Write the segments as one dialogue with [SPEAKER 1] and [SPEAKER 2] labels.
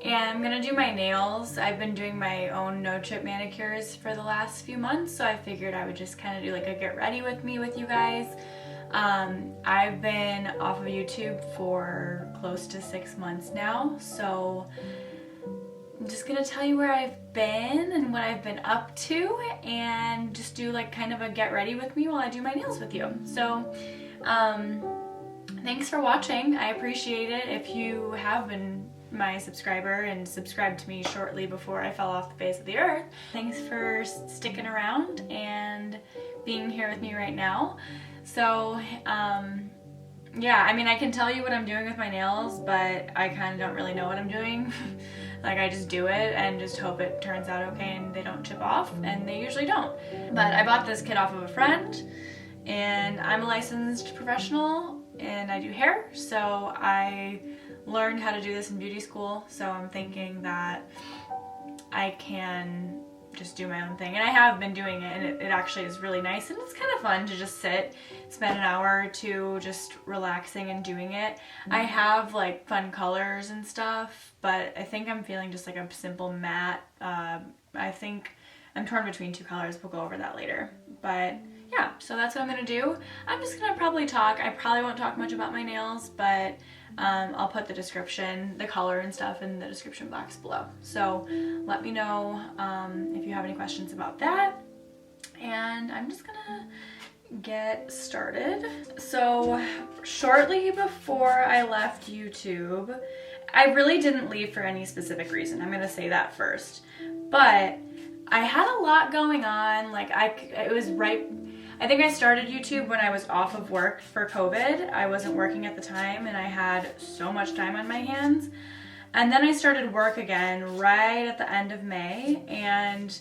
[SPEAKER 1] and I'm gonna do my nails. I've been doing my own no-chip manicures for the last few months, so I figured I would just kind of do like a get ready with me with you guys. I've been off of YouTube for close to 6 months now, so I'm just gonna tell you where I've been and what I've been up to, and just do like kind of a get ready with me while I do my nails with you. So thanks for watching. I appreciate it. If you have been my subscriber and subscribed to me shortly before I fell off the face of the earth, thanks for sticking around and being here with me right now. So yeah, I mean, I can tell you what I'm doing with my nails, but I kind of don't really know what I'm doing. Like, I just do it and just hope it turns out okay and they don't chip off, and they usually don't. But I bought this kit off of a friend, and I'm a licensed professional and I do hair, so I learned how to do this in beauty school, so I'm thinking that I can just do my own thing. And I have been doing it, and it actually is really nice, and it's kind of fun to just sit, spend an hour or two just relaxing and doing it. I have like fun colors and stuff, but I think I'm feeling just like a simple matte. I think I'm torn between 2 colors. We'll go over that later. But yeah, so that's what I'm gonna do. I'm just gonna probably talk. I probably won't talk much about my nails, but I'll put the description, the color and stuff in the description box below. So let me know if you have any questions about that. And I'm just gonna get started. So shortly before I left YouTube, I really didn't leave for any specific reason. I'm gonna say that first. But I had a lot going on. Like, it was right, I think I started YouTube when I was off of work for COVID. I wasn't working at the time, and I had so much time on my hands. And then I started work again right at the end of May, and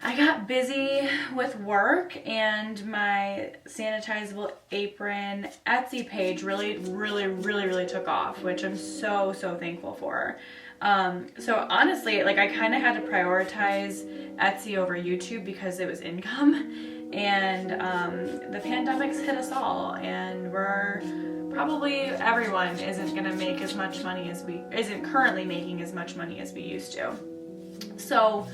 [SPEAKER 1] I got busy with work, and my sanitizable apron Etsy page really took off, which I'm so thankful for. So honestly, like, I kind of had to prioritize Etsy over YouTube because it was income, and the pandemic's hit us all, and probably everyone isn't gonna make as much money as isn't currently making as much money as we used to. So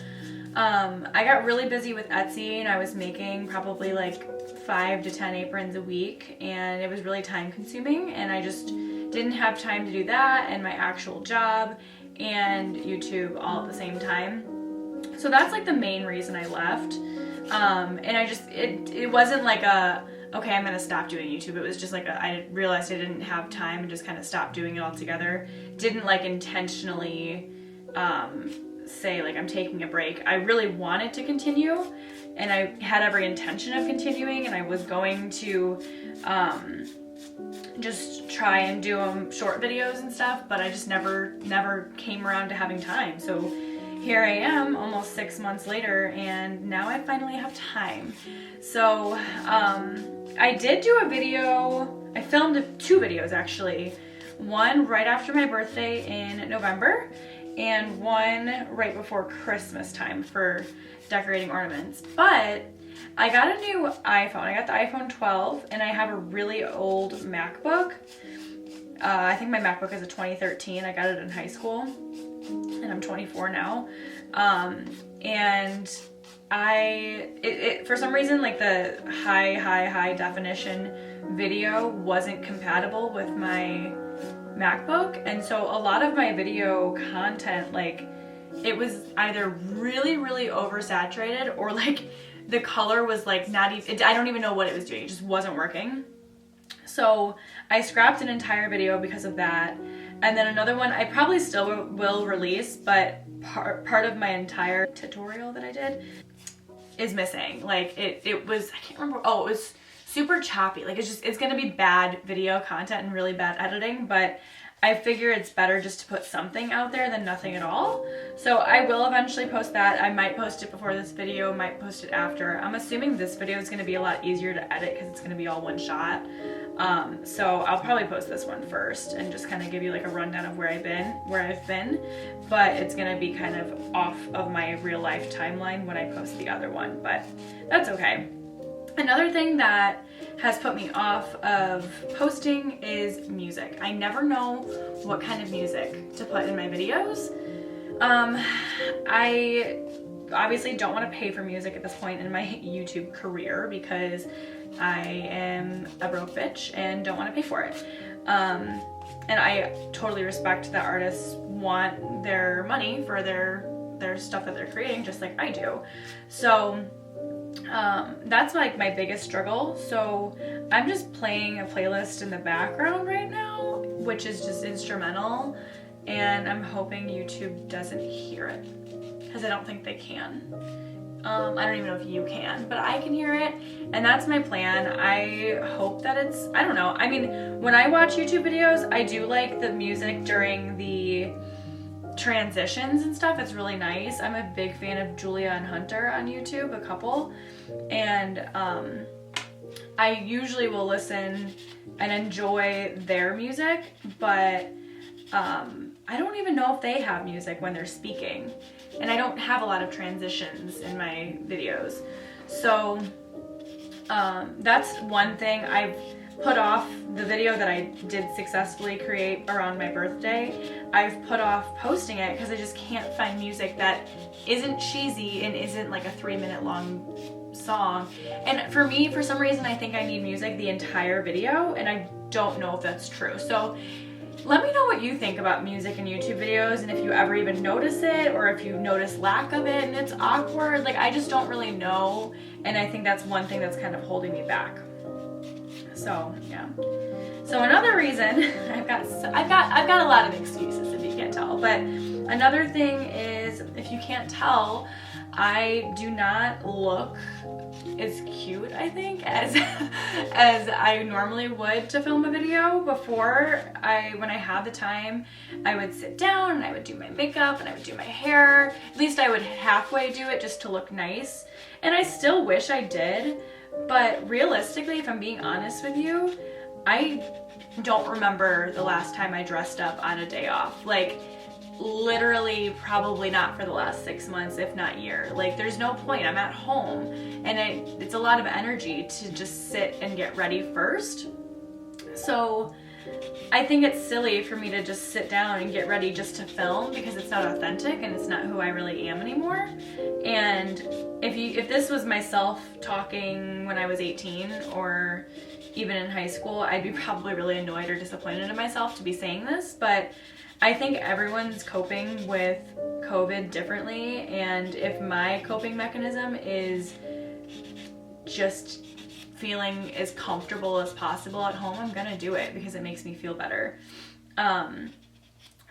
[SPEAKER 1] I got really busy with Etsy, and I was making probably like 5 to 10 aprons a week, and it was really time consuming, and I just didn't have time to do that and my actual job and YouTube all at the same time. So that's like the main reason I left. And I just, it wasn't like okay, I'm gonna stop doing YouTube. It was just like I realized I didn't have time and just kind of stopped doing it altogether. Didn't like intentionally say like I'm taking a break. I really wanted to continue, and I had every intention of continuing, and I was going to just try and do short videos and stuff, but I just never came around to having time. So here I am almost 6 months later, and now I finally have time. So I did do a video. I filmed 2 videos actually. One right after my birthday in November, and one right before Christmas time for decorating ornaments. But I got a new iPhone. I got the iPhone 12, and I have a really old MacBook. I think my MacBook is a 2013. I got it in high school, and I'm 24 now. And for some reason, like, the high definition video wasn't compatible with my MacBook, and so a lot of my video content, like, it was either really oversaturated, or like the color was like not even, I don't even know what it was doing. It just wasn't working. So I scrapped an entire video because of that. And then another one I probably still will release, but part of my entire tutorial that I did is missing. Like, it was, I can't remember, it was super choppy. Like, it's gonna be bad video content and really bad editing, but I figure it's better just to put something out there than nothing at all. So I will eventually post that. I might post it before this video, might post it after. I'm assuming this video is gonna be a lot easier to edit because it's gonna be all one shot. So I'll probably post this one first and just kind of give you like a rundown of where I've been, but it's gonna be kind of off of my real life timeline when I post the other one, but that's okay. Another thing that has put me off of posting is music. I never know what kind of music to put in my videos. I obviously don't want to pay for music at this point in my YouTube career because I am a broke bitch and don't want to pay for it. And I totally respect that artists want their money for their stuff that they're creating, just like I do. So that's like my biggest struggle. So I'm just playing a playlist in the background right now, which is just instrumental, and I'm hoping YouTube doesn't hear it, because I don't think they can. I don't even know if you can, but I can hear it, and that's my plan. I hope that it's, I don't know. I mean, when I watch YouTube videos, I do like the music during the transitions and stuff. It's really nice. I'm a big fan of Julia and Hunter on YouTube, a couple, and I usually will listen and enjoy their music, but I don't even know if they have music when they're speaking, and I don't have a lot of transitions in my videos. So that's one thing. I've put off the video that I did successfully create around my birthday. I've put off posting it because I just can't find music that isn't cheesy and isn't like a 3-minute long song. And for me, for some reason, I think I need music the entire video, and I don't know if that's true. So let me know what you think about music in YouTube videos, and if you ever even notice it, or if you notice lack of it and it's awkward. Like, I just don't really know, and I think that's one thing that's kind of holding me back. So yeah. So another reason, I've got a lot of excuses if you can't tell, but another thing is, if you can't tell, I do not look as cute, I think, as I normally would to film a video. Before, when I had the time, I would sit down and I would do my makeup and I would do my hair. At least I would halfway do it just to look nice. And I still wish I did, but realistically, if I'm being honest with you, I don't remember the last time I dressed up on a day off. Like, literally probably not for the last 6 months, if not year. Like, there's no point. I'm at home, and it's a lot of energy to just sit and get ready first. So I think it's silly for me to just sit down and get ready just to film, because it's not authentic and it's not who I really am anymore. And if this was myself talking when I was 18 or even in high school, I'd be probably really annoyed or disappointed in myself to be saying this, but I think everyone's coping with COVID differently, and if my coping mechanism is just feeling as comfortable as possible at home, I'm gonna do it because it makes me feel better.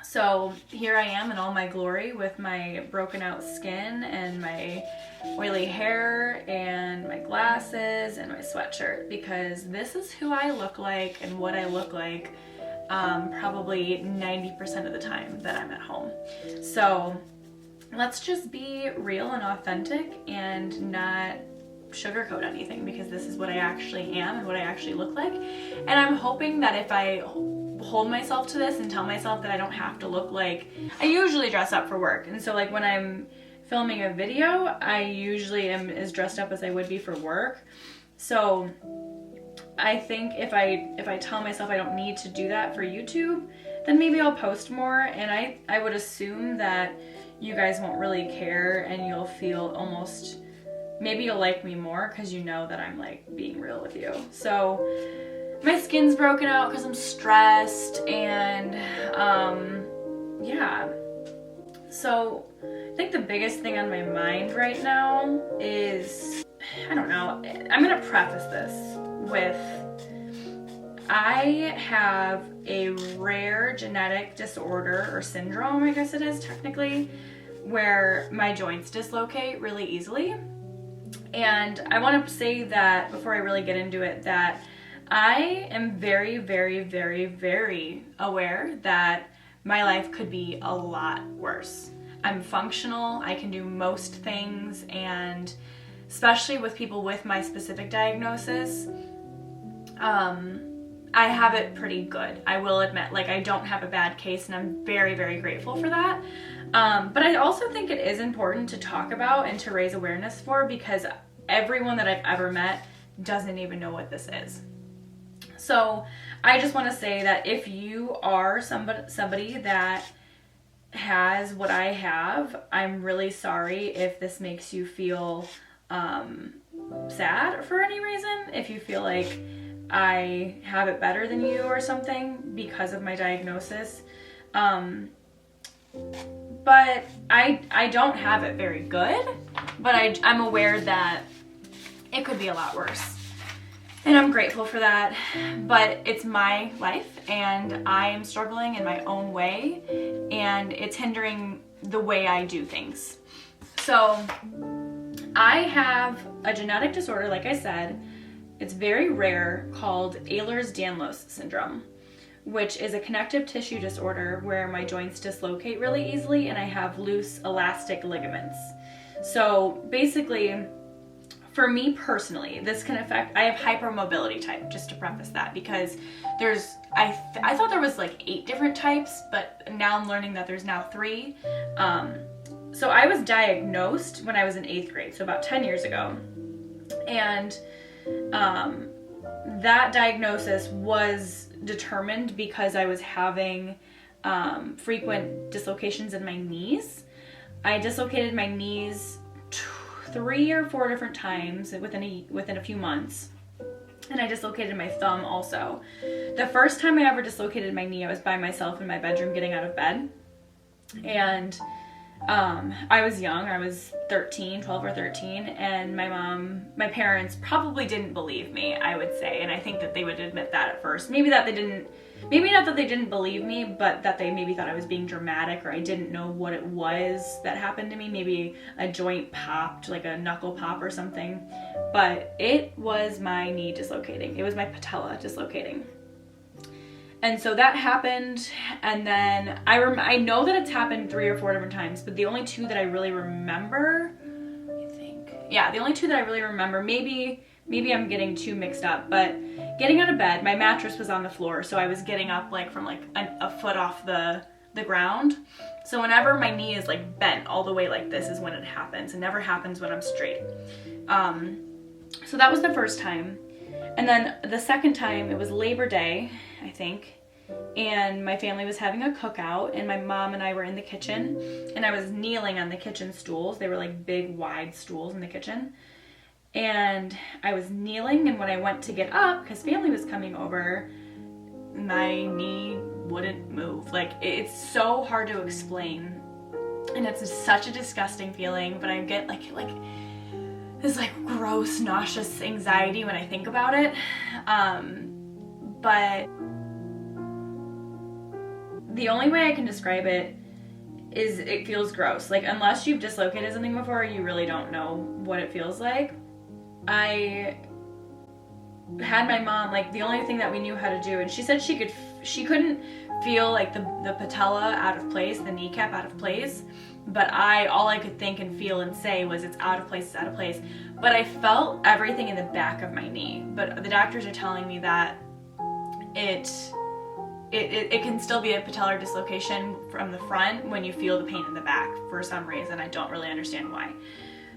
[SPEAKER 1] So here I am in all my glory with my broken out skin and my oily hair and my glasses and my sweatshirt, because this is who I look like and what I look like probably 90% of the time that I'm at home. So let's just be real and authentic and not sugarcoat anything, because this is what I actually am and what I actually look like. And I'm hoping that if I hold myself to this and tell myself that I don't have to look like, I usually dress up for work, and so like when I'm filming a video, I usually am as dressed up as I would be for work. So I think if I tell myself I don't need to do that for YouTube, then maybe I'll post more, and I would assume that you guys won't really care, and you'll feel almost, maybe you'll like me more because you know that I'm like being real with you. So my skin's broken out because I'm stressed, and yeah. So I think the biggest thing on my mind right now is, I don't know, I'm gonna preface this with, I have a rare genetic disorder or syndrome, I guess it is technically, where my joints dislocate really easily. And I want to say that before I really get into it, that I am very, very, very, very aware that my life could be a lot worse. I'm functional, I can do most things, and especially with people with my specific diagnosis, I have it pretty good. I will admit, like, I don't have a bad case, and I'm very, very grateful for that. But I also think it is important to talk about and to raise awareness for, because everyone that I've ever met doesn't even know what this is. So I just want to say that if you are somebody that has what I have, I'm really sorry if this makes you feel sad for any reason. If you feel like I have it better than you or something because of my diagnosis. But I don't have it very good, but I'm aware that it could be a lot worse. And I'm grateful for that, but it's my life and I am struggling in my own way and it's hindering the way I do things. So I have a genetic disorder, like I said. It's very rare, called Ehlers-Danlos Syndrome, which is a connective tissue disorder where my joints dislocate really easily and I have loose elastic ligaments. So basically, for me personally, this can affect, I have hypermobility type, just to preface that, because I thought there was like 8 different types, but now I'm learning that there's now 3. So I was diagnosed when I was in 8th grade, so about 10 years ago. And that diagnosis was determined because I was having frequent dislocations in my knees. I dislocated my knees 3 or 4 different times within a few months. And I dislocated my thumb also. The first time I ever dislocated my knee, I was by myself in my bedroom getting out of bed. And I was young. I was 12 or 13. And my parents probably didn't believe me, I would say. And I think that they would admit that at first. Maybe not that they didn't believe me, but that they maybe thought I was being dramatic or I didn't know what it was that happened to me. Maybe a joint popped, like a knuckle pop or something. But it was my knee dislocating. It was my patella dislocating. And so that happened, and then I know that it's happened 3 or 4 different times, but the only 2 that I really remember, the only 2 that I really remember, maybe I'm getting 2 mixed up, but getting out of bed, my mattress was on the floor, so I was getting up from a foot off the ground. So whenever my knee is like bent all the way like this is when it happens. It never happens when I'm straight. So that was the first time. And then the second time, it was Labor Day, I think, and my family was having a cookout, and my mom and I were in the kitchen, and I was kneeling on the kitchen stools. They were like big, wide stools in the kitchen. And I was kneeling, and when I went to get up, because family was coming over, my knee wouldn't move. Like, it's so hard to explain, and it's such a disgusting feeling, but I get like this like gross, nauseous anxiety when I think about it. But the only way I can describe it is it feels gross. Like, unless you've dislocated something before, you really don't know what it feels like. I had my mom, like, the only thing that we knew how to do, and she said she couldn't feel like the patella out of place, the kneecap out of place, but all I could think and feel and say was it's out of place, it's out of place. But I felt everything in the back of my knee. But the doctors are telling me that it can still be a patellar dislocation from the front when you feel the pain in the back for some reason. I don't really understand why.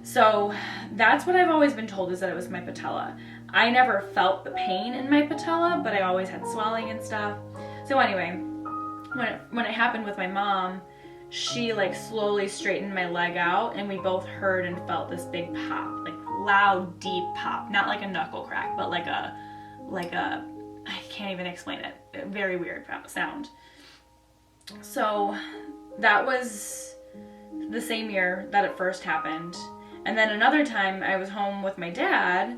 [SPEAKER 1] So that's what I've always been told, is that it was my patella. I never felt the pain in my patella, but I always had swelling and stuff. So anyway, when it happened with my mom, she like slowly straightened my leg out, and we both heard and felt this big pop, like loud, deep pop, not like a knuckle crack, but like a I can't even explain it. A very weird sound. So that was the same year that it first happened. And then another time I was home with my dad,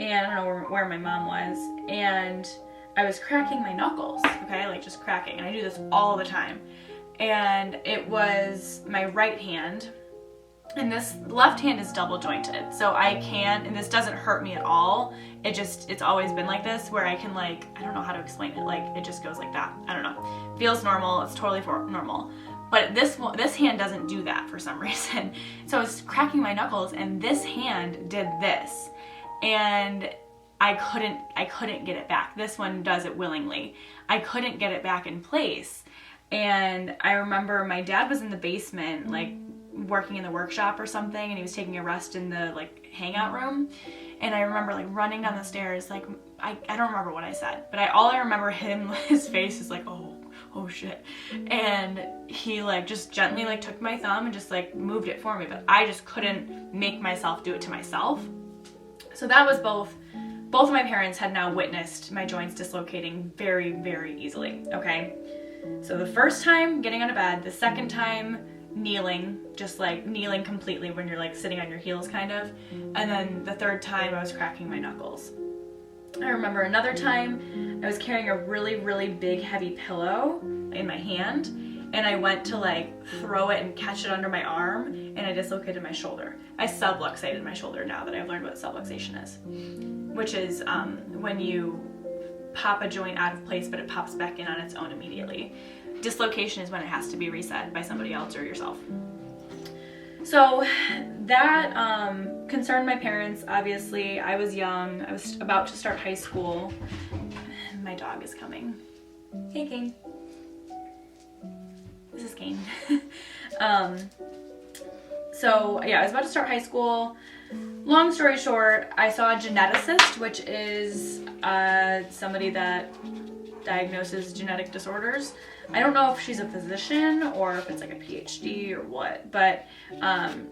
[SPEAKER 1] and I don't know where my mom was, and I was cracking my knuckles, okay, like just cracking. And I do this all the time. And it was my right hand, and this left hand is double jointed. So I can, and this doesn't hurt me at all. It's always been like this, where I can, like, I don't know how to explain it. Like, it just goes like that. I don't know. Feels normal. It's totally normal. But this hand doesn't do that for some reason. So I was cracking my knuckles, and this hand did this, and I couldn't get it back. This one does it willingly. I couldn't get it back in place. And I remember my dad was in the basement, like working in the workshop or something, and he was taking a rest in the like hangout room. And I remember like running down the stairs, like I don't remember what I said, but all I remember his face is like, oh shit. And he like just gently like took my thumb and just like moved it for me, but I just couldn't make myself do it to myself. So that was both of my parents had now witnessed my joints dislocating very, very easily, okay? So the first time getting out of bed, the second time kneeling, just like kneeling completely when you're like sitting on your heels kind of, and then the third time I was cracking my knuckles. I remember another time I was carrying a really, really big heavy pillow in my hand, and I went to like throw it and catch it under my arm, and I dislocated my shoulder. I subluxated my shoulder now that I've learned what subluxation is, which is when you pop a joint out of place but it pops back in on its own immediately. Dislocation is when it has to be reset by somebody else or yourself. So that concerned my parents, obviously. I was young. I was about to start high school. My dog is coming. Hey, Kane. This is Kane. So yeah, I was about to start high school. Long story short, I saw a geneticist, which is somebody that diagnoses genetic disorders. I don't know if she's a physician or if it's like a PhD or what, but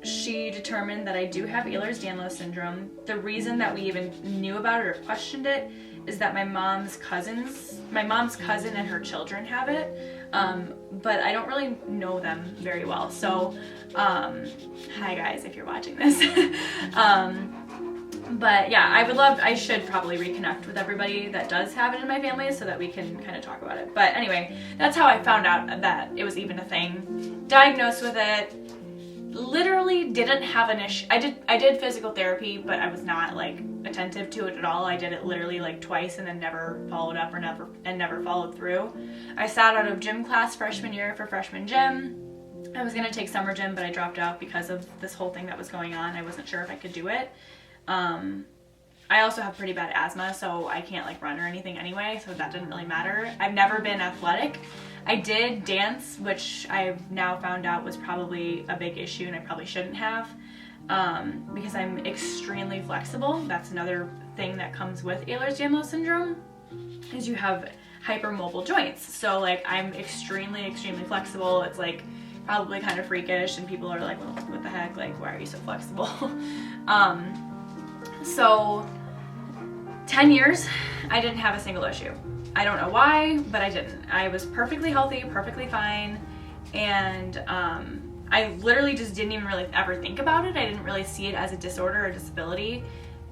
[SPEAKER 1] she determined that I do have Ehlers-Danlos Syndrome. The reason that we even knew about it or questioned it is that my mom's cousin and her children have it, but I don't really know them very well. So, hi guys, if you're watching this. But yeah, I should probably reconnect with everybody that does have it in my family so that we can kind of talk about it. But anyway, that's how I found out that it was even a thing. Diagnosed with it, literally didn't have an issue. I did physical therapy, but I was not like attentive to it at all. I did it literally like twice and then never followed up or never followed through. I sat out of gym class freshman year for freshman gym. I was gonna take summer gym, but I dropped out because of this whole thing that was going on. I wasn't sure if I could do it. I also have pretty bad asthma, so I can't like run or anything anyway, so that didn't really matter. I've never been athletic. I did dance, which I've now found out was probably a big issue and I probably shouldn't have, because I'm extremely flexible. That's another thing that comes with Ehlers-Danlos Syndrome, is you have hypermobile joints. So like I'm extremely, extremely flexible. It's like probably kind of freakish and people are like, well, what the heck, like why are you so flexible? So 10 years, I didn't have a single issue. I don't know why, but I didn't. I was perfectly healthy, perfectly fine, and I literally just didn't even really ever think about it. I didn't really see it as a disorder or disability.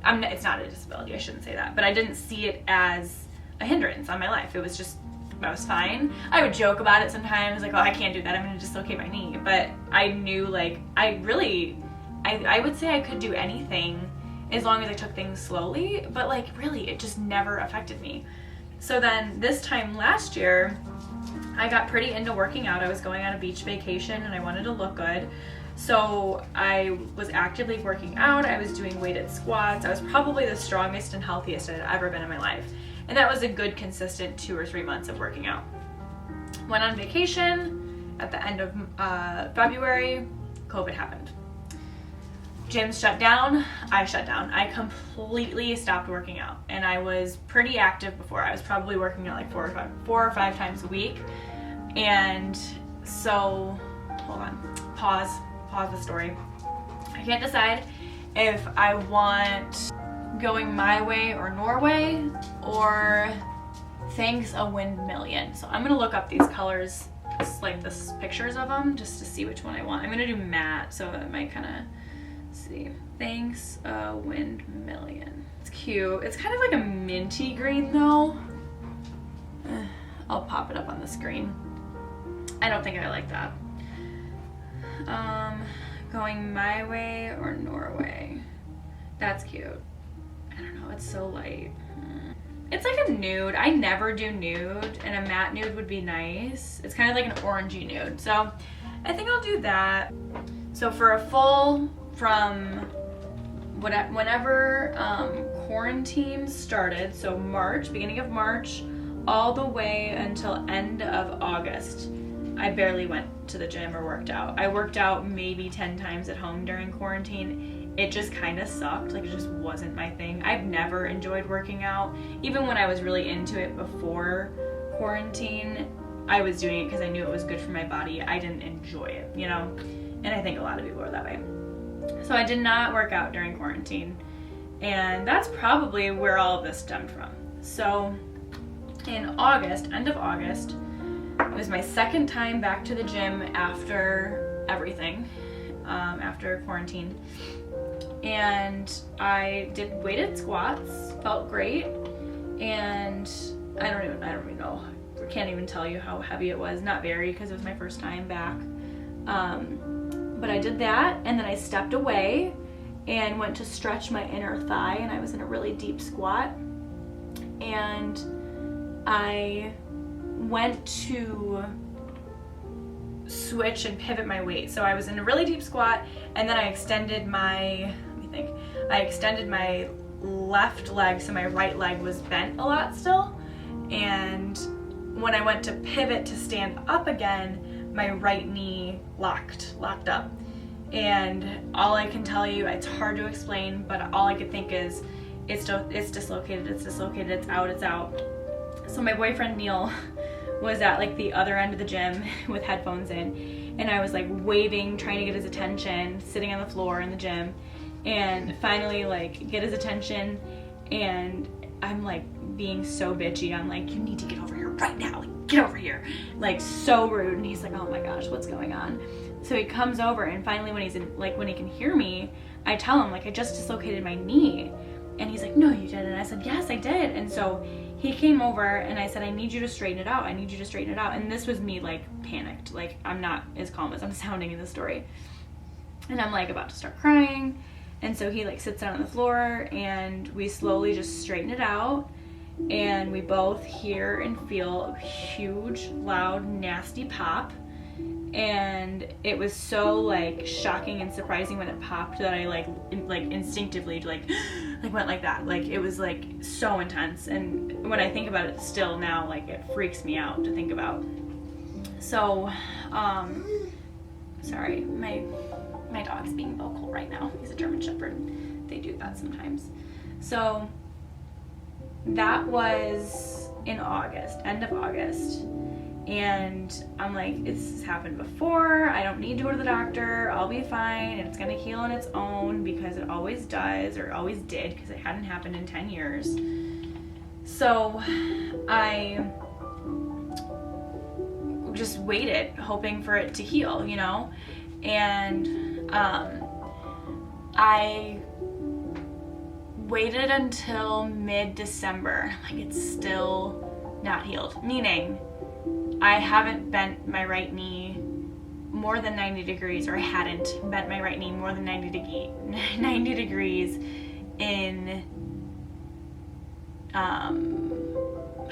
[SPEAKER 1] It's not a disability, I shouldn't say that, but I didn't see it as a hindrance on my life. It was just, I was fine. I would joke about it sometimes, like, oh, I can't do that, I'm gonna dislocate my knee. But I knew, like, I would say I could do anything as long as I took things slowly, but like really it just never affected me. So then this time last year, I got pretty into working out. I was going on a beach vacation and I wanted to look good. So I was actively working out. I was doing weighted squats. I was probably the strongest and healthiest I'd ever been in my life. And that was a good consistent 2 or 3 months of working out. Went on vacation at the end of February, COVID happened. Gyms shut down, I shut down. I completely stopped working out, and I was pretty active before. I was probably working out like 4 or 5 times a week. And so, hold on, pause the story. I can't decide if I want going my way or Norway or thanks a windmillion. So I'm gonna look up these colors, just like this pictures of them, just to see which one I want. I'm gonna do matte, so it might kind of see. Thanks a windmillion. It's cute. It's kind of like a minty green though. I'll pop it up on the screen. I don't think I like that. Going my way or Norway. That's cute. I don't know, it's so light. It's like a nude. I never do nude, and a matte nude would be nice. It's kind of like an orangey nude. So I think I'll do that. So for a full, from whenever quarantine started, so March, beginning of March, all the way until end of August, I barely went to the gym or worked out. I worked out maybe 10 times at home during quarantine. It just kind of sucked. Like, it just wasn't my thing. I've never enjoyed working out. Even when I was really into it before quarantine, I was doing it because I knew it was good for my body. I didn't enjoy it, you know? And I think a lot of people are that way. So I did not work out during quarantine. And that's probably where all of this stemmed from. So in August, end of August, it was my second time back to the gym after everything, after quarantine. And I did weighted squats, felt great. And I don't even know. I can't even tell you how heavy it was. Not very, because it was my first time back. But I did that, and then I stepped away and went to stretch my inner thigh, and I was in a really deep squat. And I went to switch and pivot my weight. So I was in a really deep squat, and then I extended my, I extended my left leg, so my right leg was bent a lot still. And when I went to pivot to stand up again, my right knee locked up. And all I can tell you, it's hard to explain, but all I could think is it's dislocated, it's out. So my boyfriend Neil was at like the other end of the gym with headphones in, and I was like waving, trying to get his attention, sitting on the floor in the gym, and finally like get his attention, and I'm like being so bitchy. I'm like, you need to get over here right now, like get over here, like so rude. And he's like, oh my gosh, what's going on? So he comes over, and finally when he's in, like when he can hear me, I tell him like I just dislocated my knee. And he's like, no, you didn't. And I said, yes, I did. And so he came over, and I said, I need you to straighten it out. And this was me like panicked. Like, I'm not as calm as I'm sounding in the story. And I'm like about to start crying. And so he like sits down on the floor, and we slowly just straighten it out. And we both hear and feel a huge, loud, nasty pop. And it was so like shocking and surprising when it popped that I like instinctively like went like that. Like, it was like so intense. And when I think about it still now, like it freaks me out to think about. So, sorry, my dog's being vocal right now. He's a German Shepherd. They do that sometimes. So that was in August, end of August. And I'm like, it's happened before. I don't need to go to the doctor. I'll be fine. And it's going to heal on its own, because it always does, or always did, because it hadn't happened in 10 years. So I just waited, hoping for it to heal, you know? And I waited until mid-December. Like, it's still not healed. Meaning, I haven't bent my right knee more than 90 degrees, or I hadn't bent my right knee more than 90 degrees in, how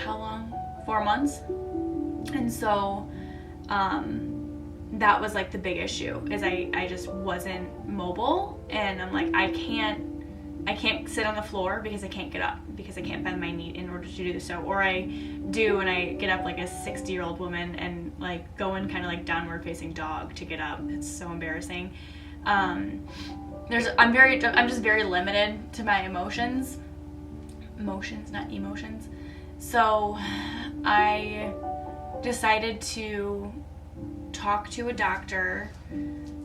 [SPEAKER 1] long? 4 months. And so, that was like the big issue, is I just wasn't mobile, and I'm like, I can't sit on the floor because I can't get up, because I can't bend my knee in order to do so. Or I do, and I get up like a 60-year-old woman and like go in kind of like downward facing dog to get up. It's so embarrassing. I'm just very limited to my emotions, not emotions. So I decided to talk to a doctor.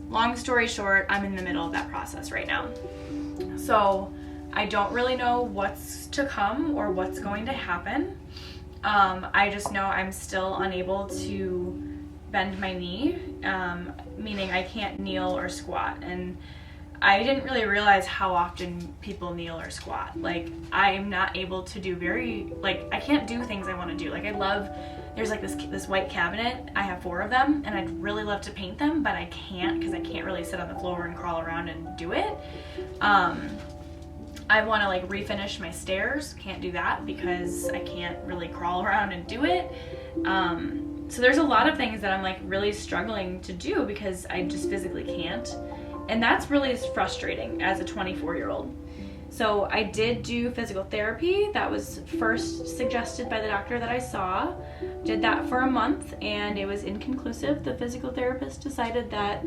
[SPEAKER 1] Long story short, I'm in the middle of that process right now. So I don't really know what's to come or what's going to happen. I just know I'm still unable to bend my knee, meaning I can't kneel or squat. And I didn't really realize how often people kneel or squat. Like, I am not able to do I can't do things I want to do. Like, there's like this white cabinet. I have 4 of them, and I'd really love to paint them, but I can't, because I can't really sit on the floor and crawl around and do it. I want to like refinish my stairs. Can't do that because I can't really crawl around and do it. So there's a lot of things that I'm like really struggling to do because I just physically can't. And that's really frustrating as a 24-year-old. So I did do physical therapy. That was first suggested by the doctor that I saw. Did that for a month and it was inconclusive. The physical therapist decided that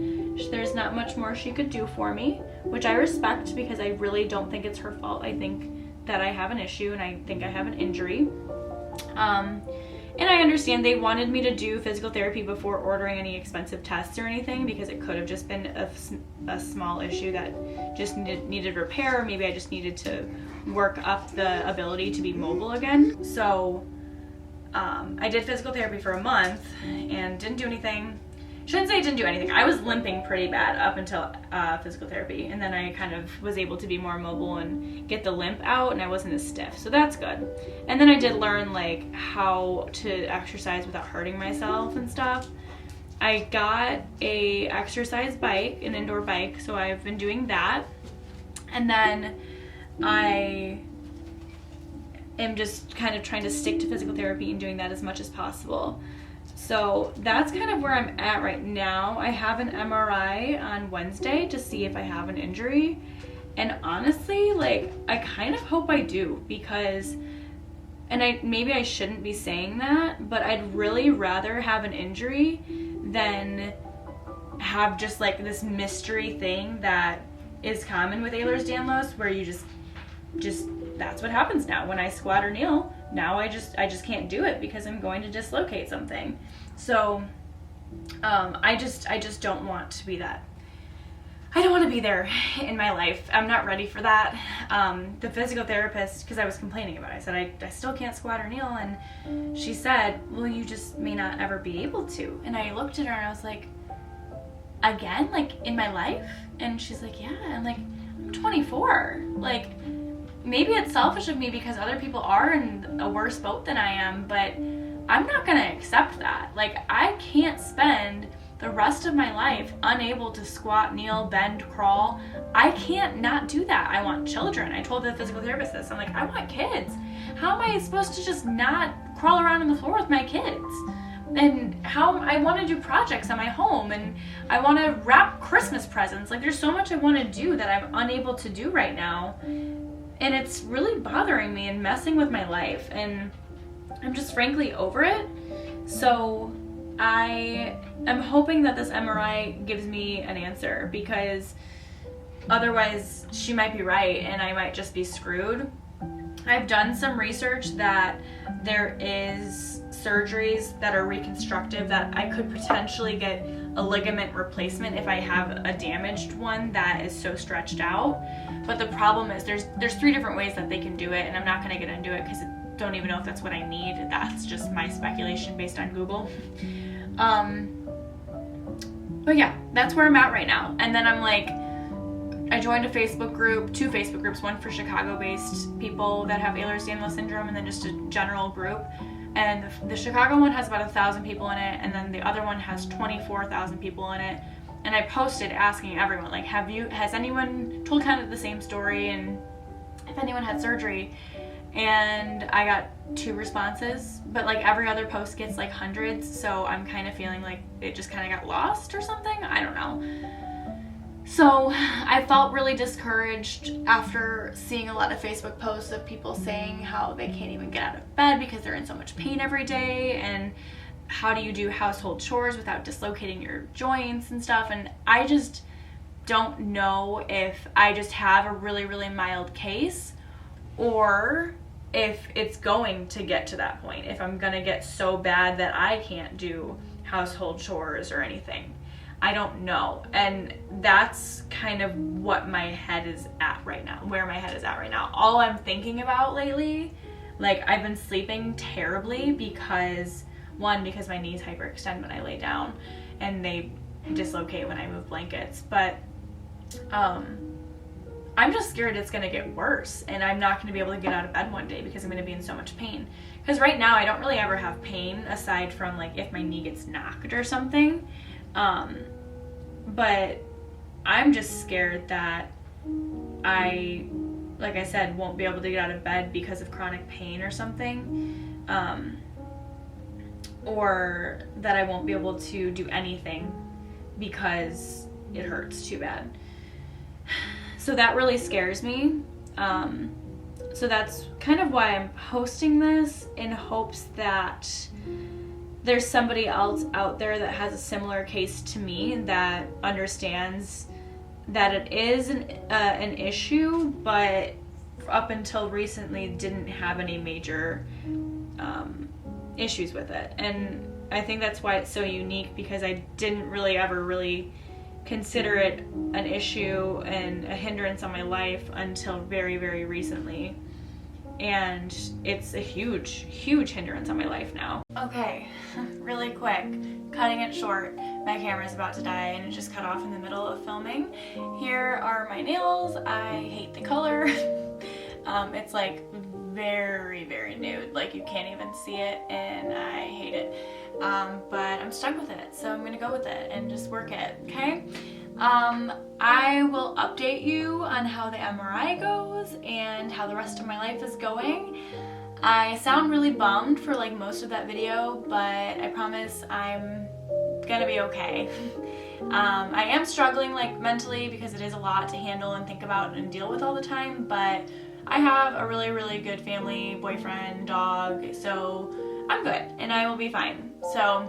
[SPEAKER 1] there's not much more she could do for me, which I respect because I really don't think it's her fault. I think that I have an issue and I think I have an injury. And I understand they wanted me to do physical therapy before ordering any expensive tests or anything because it could have just been a small issue that just needed repair. Or maybe I just needed to work up the ability to be mobile again. So I did physical therapy for a month and didn't do anything. Shouldn't say I didn't do anything. I was limping pretty bad up until physical therapy, and then I kind of was able to be more mobile and get the limp out, and I wasn't as stiff, so that's good. And then I did learn like how to exercise without hurting myself and stuff. I got a exercise bike, an indoor bike, so I've been doing that. And then I am just kind of trying to stick to physical therapy and doing that as much as possible. So that's kind of where I'm at right now. I have an MRI on Wednesday to see if I have an injury. And honestly, like, I kind of hope I do because, and maybe I shouldn't be saying that, but I'd really rather have an injury than have just like this mystery thing that is common with Ehlers-Danlos where you just that's what happens now. When I squat or kneel, now I just can't do it because I'm going to dislocate something. So I just don't want to be that. I don't want to be there in my life. I'm not ready for that. The physical therapist, because I was complaining about it, I said I still can't squat or kneel, and she said, well, you just may not ever be able to. And I looked at her and I was like, again, like in my life? And she's like, yeah. And like, I'm 24. Like, maybe it's selfish of me because other people are in a worse boat than I am, but I'm not gonna accept that. Like, I can't spend the rest of my life unable to squat, kneel, bend, crawl. I can't not do that. I want children. I told the physical therapist this. I'm like, I want kids. How am I supposed to just not crawl around on the floor with my kids? And how I want to do projects on my home, and I want to wrap Christmas presents. Like, there's so much I want to do that I'm unable to do right now. And it's really bothering me and messing with my life, and I'm just frankly over it. So I am hoping that this MRI gives me an answer, because otherwise she might be right and I might just be screwed. I've done some research that there is surgeries that are reconstructive that I could potentially get a ligament replacement if I have a damaged one that is so stretched out. But the problem is there's 3 different ways that they can do it, and I'm not going to get into it because I don't even know if that's what I need. That's just my speculation based on Google. But yeah, that's where I'm at right now. And then I'm like, I joined a Facebook group, 2 Facebook groups, one for Chicago-based people that have Ehlers-Danlos Syndrome, and then just a general group. And the Chicago one has about 1,000 people in it, and then the other one has 24,000 people in it. And I posted asking everyone, like, has anyone told kind of the same story, and if anyone had surgery? And I got 2 responses, but like every other post gets like hundreds, so I'm kind of feeling like it just kind of got lost or something. I don't know. So I felt really discouraged after seeing a lot of Facebook posts of people saying how they can't even get out of bed because they're in so much pain every day, and how do you do household chores without dislocating your joints and stuff. And I just don't know if I just have a really, really mild case, or if it's going to get to that point, if I'm gonna get so bad that I can't do household chores or anything. I don't know. And that's kind of what my head is at right now, where my head is at right now. All I'm thinking about lately, like, I've been sleeping terribly because my knees hyperextend when I lay down and they dislocate when I move blankets. But I'm just scared it's gonna get worse and I'm not gonna be able to get out of bed one day because I'm gonna be in so much pain. Because right now I don't really ever have pain aside from like if my knee gets knocked or something. But I'm just scared that I, like I said, won't be able to get out of bed because of chronic pain or something. Or that I won't be able to do anything because it hurts too bad. So that really scares me. So that's kind of why I'm posting this, in hopes that there's somebody else out there that has a similar case to me that understands that it is an issue, but up until recently didn't have any major issues with it. And I think that's why it's so unique, because I didn't really ever consider it an issue and a hindrance on my life until very, very recently. And it's a huge, huge hindrance on my life now. Okay, really quick, cutting it short. My camera's about to die and it just cut off in the middle of filming. Here are my nails. I hate the color. It's like very, very nude. Like, you can't even see it, and I hate it. But I'm stuck with it, so I'm gonna go with it and just work it, okay? I will update you on how the MRI goes and how the rest of my life is going. I sound really bummed for like most of that video, but I promise I'm gonna be okay. I am struggling like mentally, because it is a lot to handle and think about and deal with all the time, but I have a really, really good family, boyfriend, dog, so I'm good and I will be fine. So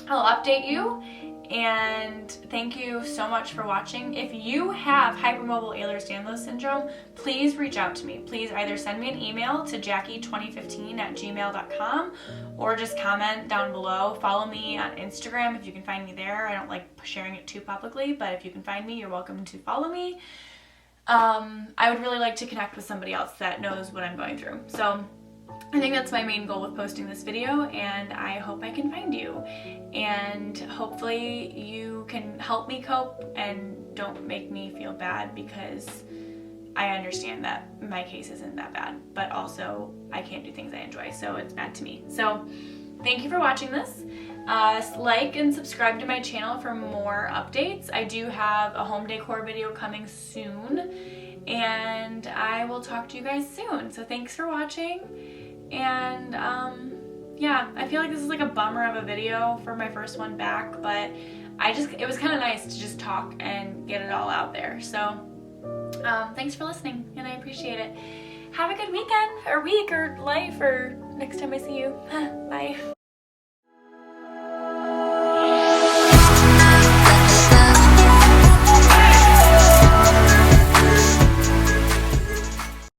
[SPEAKER 1] I'll update you, and thank you so much for watching. If you have hypermobile Ehlers-Danlos Syndrome, please reach out to me. Please either send me an email to jackie2015@gmail.com or just comment down below. Follow me on Instagram if you can find me there. I don't like sharing it too publicly, but if you can find me, you're welcome to follow me. I would really like to connect with somebody else that knows what I'm going through. So I think that's my main goal with posting this video, and I hope I can find you. And hopefully you can help me cope and don't make me feel bad, because I understand that my case isn't that bad, but also I can't do things I enjoy, so it's bad to me. So thank you for watching this. Like and subscribe to my channel for more updates. I do have a home decor video coming soon, and I will talk to you guys soon. So thanks for watching, and yeah, I feel like this is like a bummer of a video for my first one back, but it was kind of nice to just talk and get it all out there. So thanks for listening, and I appreciate it. Have a good weekend, or week, or life, or next time I see you. Bye.